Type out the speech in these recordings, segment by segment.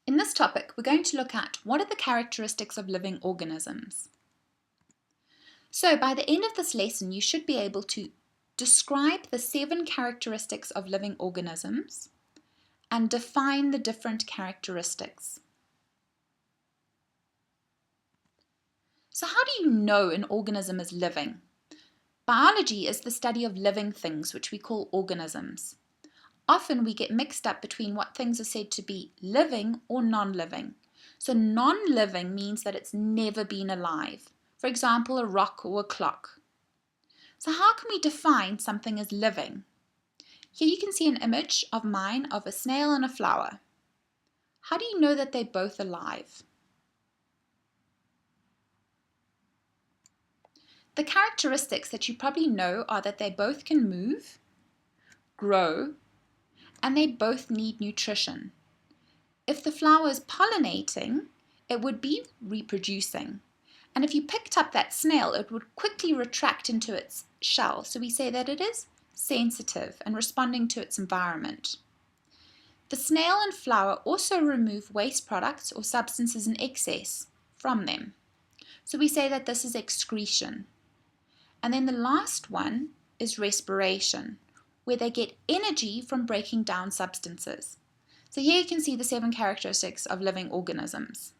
In this topic, we're going to look at what are the characteristics of living organisms. So by the end of this lesson, you should be able to describe the 7 characteristics of living organisms and define the different characteristics. So how do you know an organism is living? Biology is the study of living things, which we call organisms. Often we get mixed up between what things are said to be living or non-living. So non-living means that it's never been alive. For example, a rock or a clock. So how can we define something as living? Here you can see an image of mine of a snail and a flower. How do you know that they're both alive? The characteristics that you probably know are that they both can move, grow, and they both need nutrition. If the flower is pollinating, it would be reproducing. And if you picked up that snail, it would quickly retract into its shell. So we say that it is sensitive and responding to its environment. The snail and flower also remove waste products or substances in excess from them. So we say that this is excretion. And then the last one is respiration, where they get energy from breaking down substances. So here you can see the 7 characteristics of living organisms.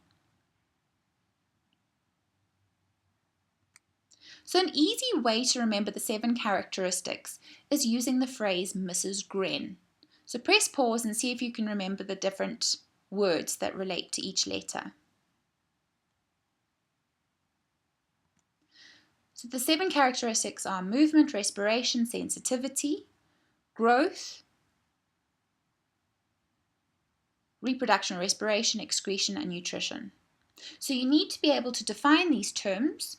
So an easy way to remember the 7 characteristics is using the phrase Mrs. Gren. So press pause and see if you can remember the different words that relate to each letter. So the 7 characteristics are movement, respiration, sensitivity, growth, reproduction, respiration, excretion, and nutrition. So you need to be able to define these terms.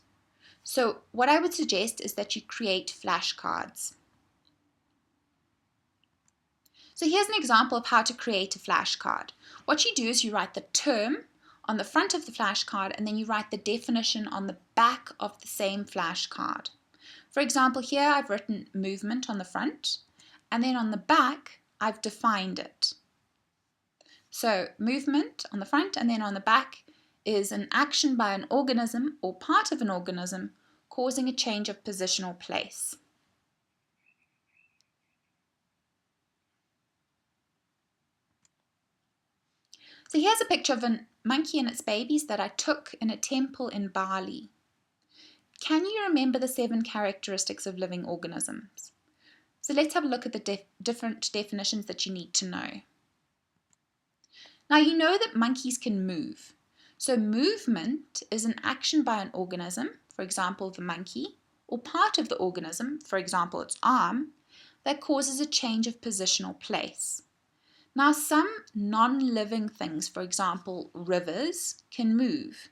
So what I would suggest is that you create flashcards. So here's an example of how to create a flashcard. What you do is you write the term on the front of the flashcard and then you write the definition on the back of the same flashcard. For example, here I've written movement on the front and then on the back I've defined it. So movement on the front and then on the back is an action by an organism or part of an organism causing a change of position or place. So here's a picture of a monkey and its babies that I took in a temple in Bali. Can you remember the 7 characteristics of living organisms? So let's have a look at the different definitions that you need to know. Now you know that monkeys can move. So movement is an action by an organism, for example the monkey, or part of the organism, for example its arm, that causes a change of position or place. Now some non-living things, for example rivers, can move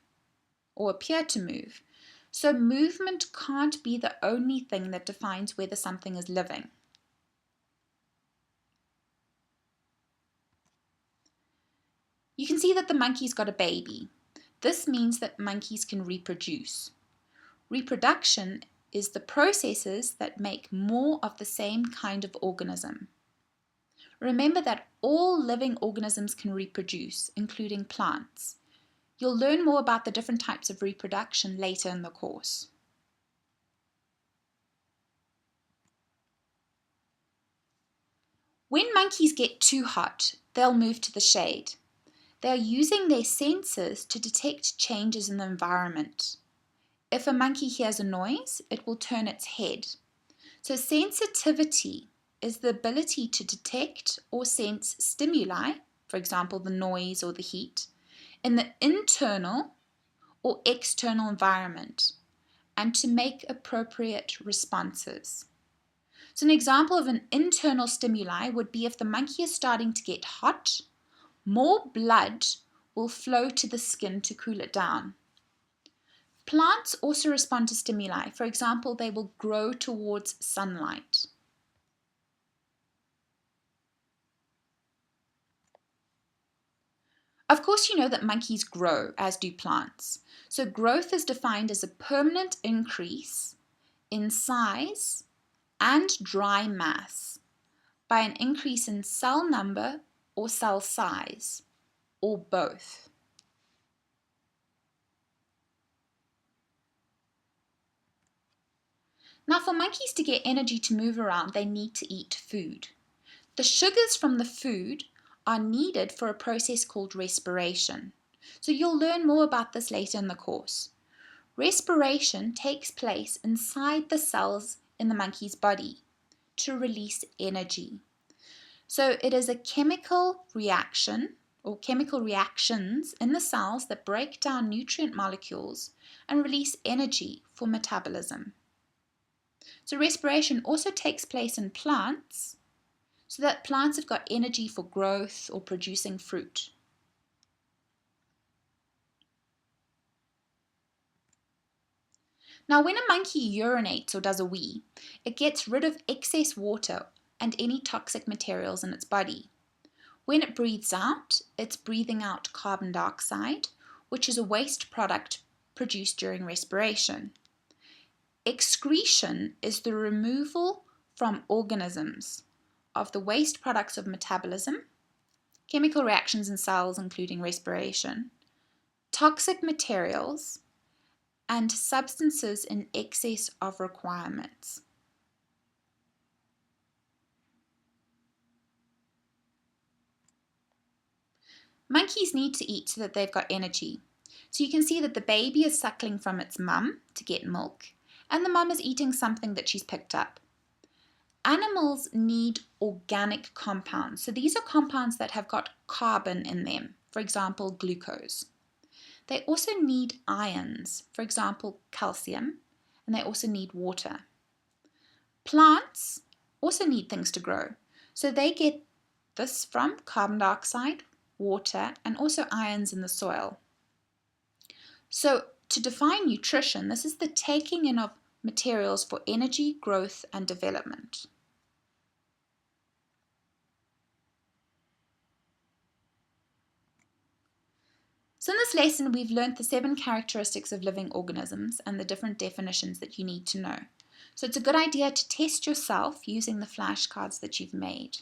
or appear to move. So movement can't be the only thing that defines whether something is living. You can see that the monkey's got a baby. This means that monkeys can reproduce. Reproduction is the processes that make more of the same kind of organism. Remember that all living organisms can reproduce, including plants. You'll learn more about the different types of reproduction later in the course. When monkeys get too hot, they'll move to the shade. They are using their senses to detect changes in the environment. If a monkey hears a noise, it will turn its head. So sensitivity is the ability to detect or sense stimuli, for example the noise or the heat, in the internal or external environment, and to make appropriate responses. So an example of an internal stimuli would be if the monkey is starting to get hot, more blood will flow to the skin to cool it down. Plants also respond to stimuli. For example, they will grow towards sunlight. Of course, you know that monkeys grow, as do plants. So growth is defined as a permanent increase in size and dry mass by an increase in cell number or cell size, or both? Now, for monkeys to get energy to move around, they need to eat food. The sugars from the food are needed for a process called respiration. So you'll learn more about this later in the course. Respiration takes place inside the cells in the monkey's body to release energy. So it is a chemical reaction or chemical reactions in the cells that break down nutrient molecules and release energy for metabolism. So respiration also takes place in plants, so that plants have got energy for growth or producing fruit. Now, when a monkey urinates or does a wee, it gets rid of excess water and any toxic materials in its body. When it breathes out, it's breathing out carbon dioxide, which is a waste product produced during respiration. Excretion is the removal from organisms of the waste products of metabolism, chemical reactions in cells including respiration, toxic materials, and substances in excess of requirements. Monkeys need to eat so that they've got energy. So you can see that the baby is suckling from its mum to get milk, and the mum is eating something that she's picked up. Animals need organic compounds. So these are compounds that have got carbon in them, for example, glucose. They also need ions, for example, calcium, and they also need water. Plants also need things to grow. So they get this from carbon dioxide, water, and also ions in the soil. So to define nutrition, this is the taking in of materials for energy, growth, and development. So in this lesson, we've learned the 7 characteristics of living organisms and the different definitions that you need to know. So it's a good idea to test yourself using the flashcards that you've made.